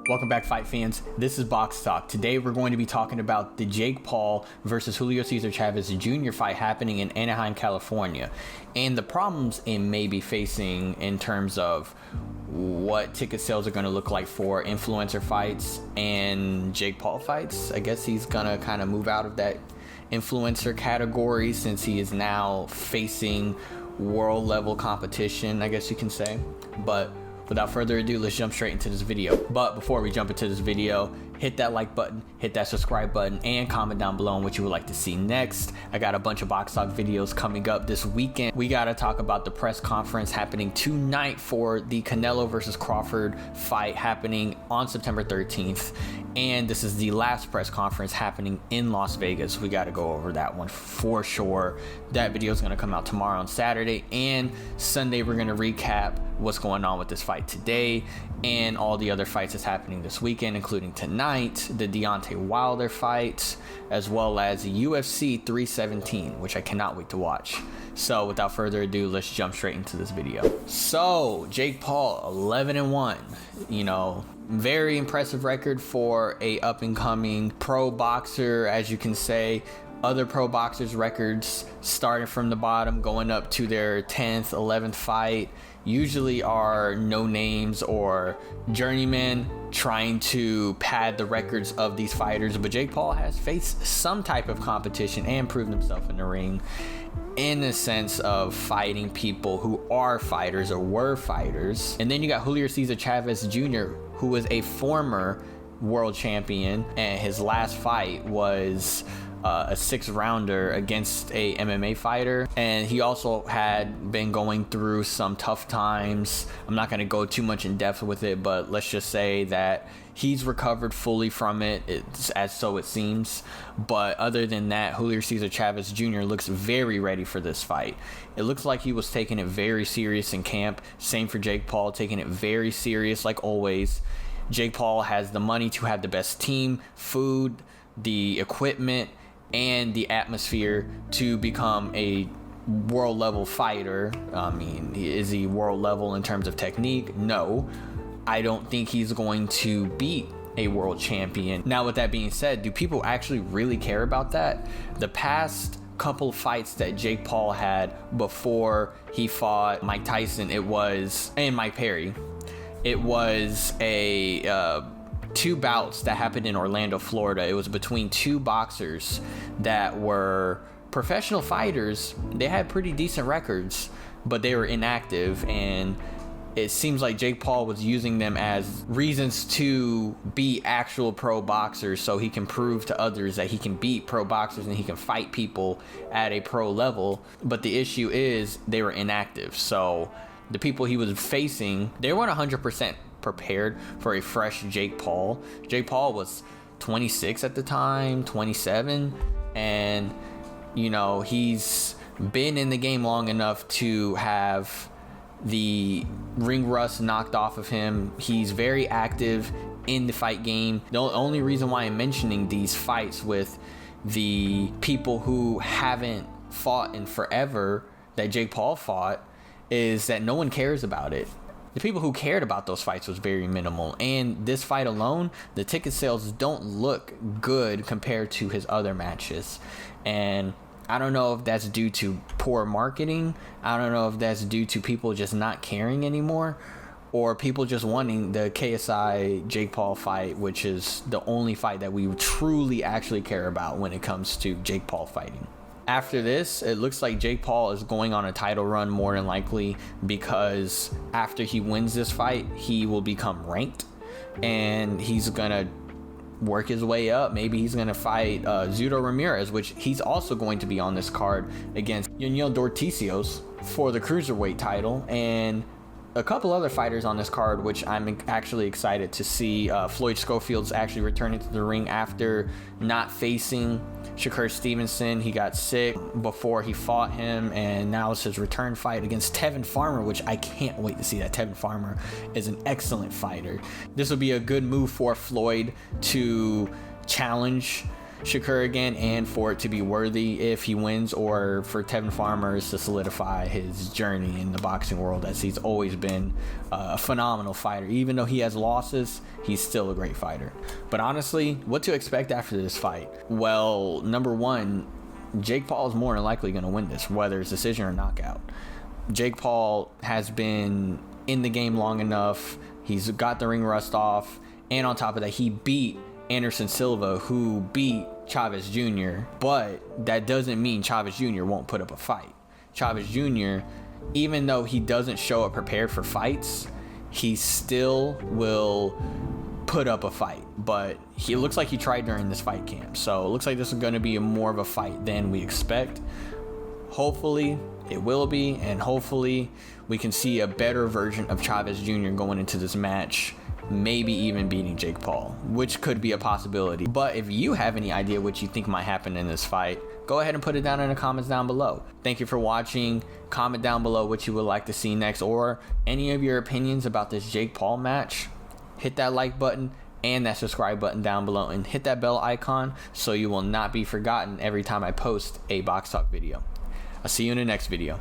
Welcome back, fight fans. This is BoxTalk. Today we're going to be talking about the Jake Paul versus Julio César Chávez Jr. fight happening in Anaheim, California, and the problems it may be facing in terms of what ticket sales are going to look like for influencer fights and Jake Paul fights. I guess he's going to kind of move out of that influencer category since he is now facing world level competition, I guess you can say. But without further ado, let's jump straight into this video. But before we jump into this video, hit that like button, hit that subscribe button, and comment down below on what you would like to see next. I got a bunch of BoxTalk videos coming up this weekend. We got to talk about the press conference happening tonight for the Canelo versus Crawford fight happening on September 13th. And this is the last press conference happening in Las Vegas. We got to go over that one for sure. That video is going to come out tomorrow on Saturday, and Sunday we're going to recap what's going on with this fight today and all the other fights that's happening this weekend, including tonight, the Deontay Wilder fight, as well as UFC 317, which I cannot wait to watch. So without further ado, let's jump straight into this video. So Jake Paul, 11-1, you know, very impressive record for a up-and-coming pro boxer, as you can say. Other pro boxers' records starting from the bottom, going up to their 10th, 11th fight, usually are no names or journeymen trying to pad the records of these fighters. But Jake Paul has faced some type of competition and proven himself in the ring in the sense of fighting people who are fighters or were fighters. And then you got Julio César Chávez Jr., who was a former world champion, and his last fight was a 6-rounder against a MMA fighter, and he also had been going through some tough times. I'm not going to go too much in depth with it, but let's just say that he's recovered fully from it, as so it seems. But other than that, Julio César Chávez Jr. looks very ready for this fight. It looks like he was taking it very serious in camp. Same for Jake Paul, taking it very serious like always. Jake Paul has the money to have the best team, food, the equipment, and the atmosphere to become a world level fighter. I mean, is he world level in terms of technique? No. I don't think he's going to beat a world champion. Now, with that being said, do people actually really care about that? The past couple of fights that Jake Paul had before he fought Mike Tyson, and Mike Perry, it was a two bouts that happened in Orlando, Florida. It was between two boxers that were professional fighters. They had pretty decent records, but they were inactive, and it seems like Jake Paul was using them as reasons to be actual pro boxers so he can prove to others that he can beat pro boxers and he can fight people at a pro level. But the issue is they were inactive. So the people he was facing, they weren't 100% prepared for a fresh Jake Paul. Jake Paul was 26 at the time, 27, and you know, he's been in the game long enough to have the ring rust knocked off of him. He's very active in the fight game. The only reason why I'm mentioning these fights with the people who haven't fought in forever that Jake Paul fought is that no one cares about it. The people who cared about those fights was very minimal, and this fight alone, the ticket sales don't look good compared to his other matches. And I don't know if that's due to poor marketing. I don't know if that's due to people just not caring anymore, or people just wanting the KSI Jake Paul fight, which is the only fight that we truly actually care about when it comes to Jake Paul fighting. After this, it looks like Jake Paul is going on a title run more than likely, because after he wins this fight, he will become ranked and he's gonna work his way up. Maybe he's gonna fight Zudo Ramirez, which he's also going to be on this card against Yuniel Dorticios for the cruiserweight title, and a couple other fighters on this card, which I'm actually excited to see. Floyd Schofield's actually returning to the ring after not facing Shakur Stevenson. He got sick before he fought him, and now it's his return fight against Tevin Farmer, which I can't wait to see. That Tevin Farmer is an excellent fighter. This will be a good move for Floyd to challenge Shakur again, and for it to be worthy if he wins, or for Tevin Farmers to solidify his journey in the boxing world, as he's always been a phenomenal fighter. Even though he has losses, he's still a great fighter. But honestly, what to expect after this fight? Well, number one, Jake Paul is more than likely going to win this, whether it's decision or knockout. Jake Paul has been in the game long enough. He's got the ring rust off. And on top of that, he beat Anderson Silva, who beat Chavez Jr. But that doesn't mean Chavez Jr. won't put up a fight. Chavez Jr., even though he doesn't show up prepared for fights, he still will put up a fight. But he looks like he tried during this fight camp. So it looks like this is going to be more of a fight than we expect. Hopefully it will be, and hopefully we can see a better version of Chavez Jr. going into this match, maybe even beating Jake Paul, which could be a possibility. But if you have any idea what you think might happen in this fight, go ahead and put it down in the comments down below. Thank you for watching. Comment down below what you would like to see next, or any of your opinions about this Jake Paul match. Hit that like button and that subscribe button down below, and hit that bell icon so you will not be forgotten every time I post a Box Talk video. I'll see you in the next video.